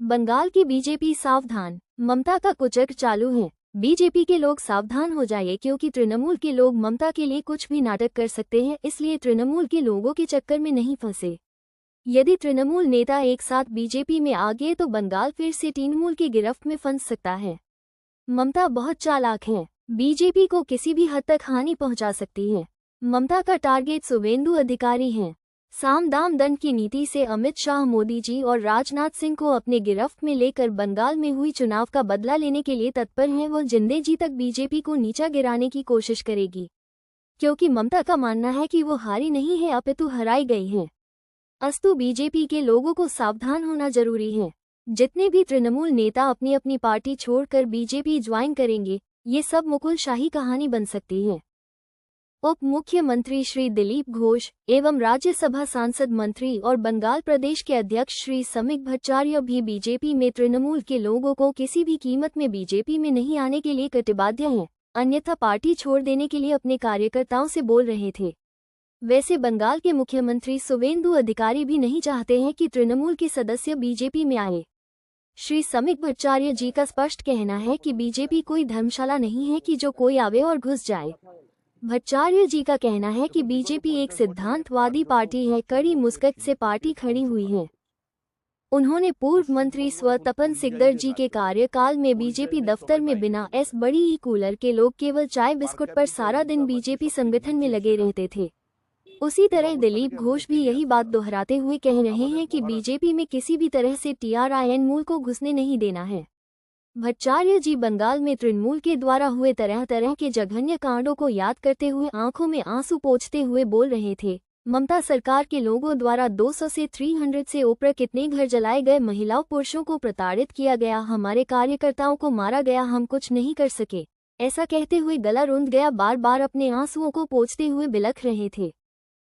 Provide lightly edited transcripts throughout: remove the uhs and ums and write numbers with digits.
बंगाल की बीजेपी सावधान, ममता का कुचक्र चालू है। बीजेपी के लोग सावधान हो जाइए क्योंकि तृणमूल के लोग ममता के लिए कुछ भी नाटक कर सकते हैं, इसलिए तृणमूल के लोगों के चक्कर में नहीं फंसे। यदि तृणमूल नेता एक साथ बीजेपी में आ गए तो बंगाल फिर से तृणमूल की गिरफ्त में फंस सकता है। ममता बहुत चालाक हैं, बीजेपी को किसी भी हद तक हानि पहुंचा सकती है। ममता का टारगेट शुवेंदु अधिकारी हैं। साम दाम दंड की नीति से अमित शाह मोदी जी और राजनाथ सिंह को अपने गिरफ्त में लेकर बंगाल में हुई चुनाव का बदला लेने के लिए तत्पर हैं। वो जिंदे जी तक बीजेपी को नीचा गिराने की कोशिश करेगी, क्योंकि ममता का मानना है कि वो हारी नहीं है अपितु हराई गई हैं। अस्तु बीजेपी के लोगों को सावधान होना जरूरी है। जितने भी तृणमूल नेता अपनी अपनी पार्टी छोड़कर बीजेपी ज्वाइन करेंगे, ये सब मुकुल शाही कहानी बन सकती है। उप मुख्यमंत्री श्री दिलीप घोष एवं राज्यसभा सांसद मंत्री और बंगाल प्रदेश के अध्यक्ष श्री समिक भट्टाचार्य भी बीजेपी में तृणमूल के लोगों को किसी भी कीमत में बीजेपी में नहीं आने के लिए कटिबद्ध हैं, अन्यथा पार्टी छोड़ देने के लिए अपने कार्यकर्ताओं से बोल रहे थे। वैसे बंगाल के मुख्यमंत्री शुवेंदु अधिकारी भी नहीं चाहते हैं कि तृणमूल के सदस्य बीजेपी में आए। श्री समिक भट्टाचार्य जी का स्पष्ट कहना है कि बीजेपी कोई धर्मशाला नहीं है कि जो कोई आवे और घुस जाए। भट्टाचार्य जी का कहना है कि बीजेपी एक सिद्धांतवादी पार्टी है, कड़ी मुस्कत से पार्टी खड़ी हुई है। उन्होंने पूर्व मंत्री स्व तपन सिकदर जी के कार्यकाल में बीजेपी दफ्तर में बिना बड़ी ही कूलर के लोग केवल चाय बिस्कुट पर सारा दिन बीजेपी संगठन में लगे रहते थे। उसी तरह दिलीप घोष भी यही बात दोहराते हुए कह रहे हैं कि बीजेपी में किसी भी तरह से TRIN को घुसने नहीं देना है। भट्टाचार्य जी बंगाल में तृणमूल के द्वारा हुए तरह तरह के जघन्य कांडों को याद करते हुए आंखों में आंसू पोंछते हुए बोल रहे थे। ममता सरकार के लोगों द्वारा 200 से 300 से ऊपर कितने घर जलाए गए, महिलाओं पुरुषों को प्रताड़ित किया गया, हमारे कार्यकर्ताओं को मारा गया, हम कुछ नहीं कर सके, ऐसा कहते हुए गला रुंध गया, बार बार अपने आंसुओं को पोंछते हुए बिलख रहे थे।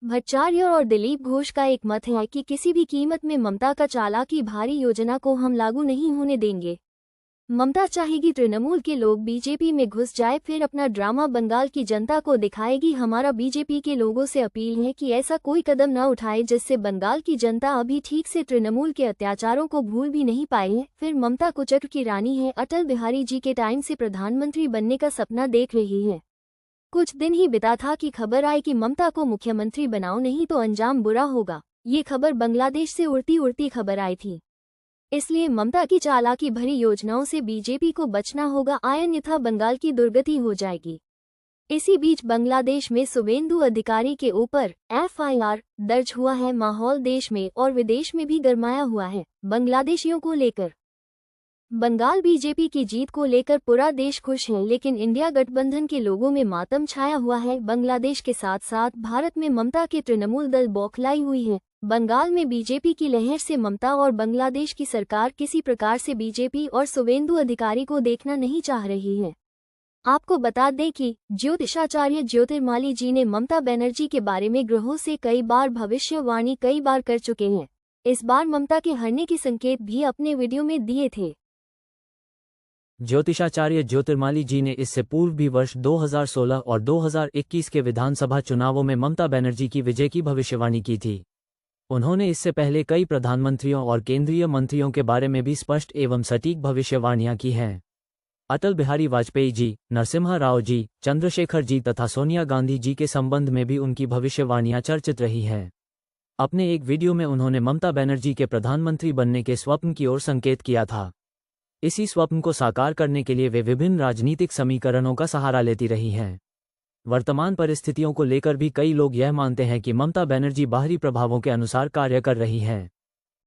भट्टाचार्य और दिलीप घोष का एक मत है कि किसी भी कीमत में ममता का चालाकी भारी योजना को हम लागू नहीं होने देंगे। ममता चाहेगी तृणमूल के लोग बीजेपी में घुस जाए, फिर अपना ड्रामा बंगाल की जनता को दिखाएगी। हमारा बीजेपी के लोगों से अपील है कि ऐसा कोई कदम न उठाए जिससे बंगाल की जनता अभी ठीक से तृणमूल के अत्याचारों को भूल भी नहीं पाई है। फिर ममता कुचक्र की रानी है, अटल बिहारी जी के टाइम से प्रधानमंत्री बनने का सपना देख रही है। कुछ दिन ही बिता था कि खबर आई कि ममता को मुख्यमंत्री बनाओ, नहीं तो अंजाम बुरा होगा। ये खबर बांग्लादेश से उड़ती उड़ती खबर आई थी, इसलिए ममता की चालाकी भरी योजनाओं से बीजेपी को बचना होगा, अन्यथा बंगाल की दुर्गति हो जाएगी। इसी बीच बांग्लादेश में शुवेंदु अधिकारी के ऊपर FIR दर्ज हुआ है। माहौल देश में और विदेश में भी गरमाया हुआ है बांग्लादेशियों को लेकर। बंगाल बीजेपी की जीत को लेकर पूरा देश खुश है, लेकिन इंडिया गठबंधन के लोगों में मातम छाया हुआ है। बांग्लादेश के साथ साथ भारत में ममता के तृणमूल दल बौखलाई हुई है। बंगाल में बीजेपी की लहर से ममता और बांग्लादेश की सरकार किसी प्रकार से बीजेपी और शुवेंदु अधिकारी को देखना नहीं चाह रही है। आपको बता दें कि ज्योतिषाचार्य ज्योतिर्माली जी ने ममता बनर्जी के बारे में ग्रहों से कई बार भविष्यवाणी कई बार कर चुके हैं। इस बार ममता के हारने के संकेत भी अपने वीडियो में दिए थे। ज्योतिषाचार्य ज्योतिर्माली जी ने इससे पूर्व भी वर्ष 2016 और 2021 के विधानसभा चुनावों में ममता बनर्जी की विजय की भविष्यवाणी की थी। उन्होंने इससे पहले कई प्रधानमंत्रियों और केंद्रीय मंत्रियों के बारे में भी स्पष्ट एवं सटीक भविष्यवाणियां की हैं। अटल बिहारी वाजपेयी जी, नरसिम्हा राव जी, चंद्रशेखर जी तथा सोनिया गांधी जी के संबंध में भी उनकी भविष्यवाणियां चर्चित रही हैं। अपने एक वीडियो में उन्होंने ममता बनर्जी के प्रधानमंत्री बनने के स्वप्न की ओर संकेत किया था। इसी स्वप्न को साकार करने के लिए वे विभिन्न राजनीतिक समीकरणों का सहारा लेती रही हैं। वर्तमान परिस्थितियों को लेकर भी कई लोग यह मानते हैं कि ममता बनर्जी बाहरी प्रभावों के अनुसार कार्य कर रही हैं।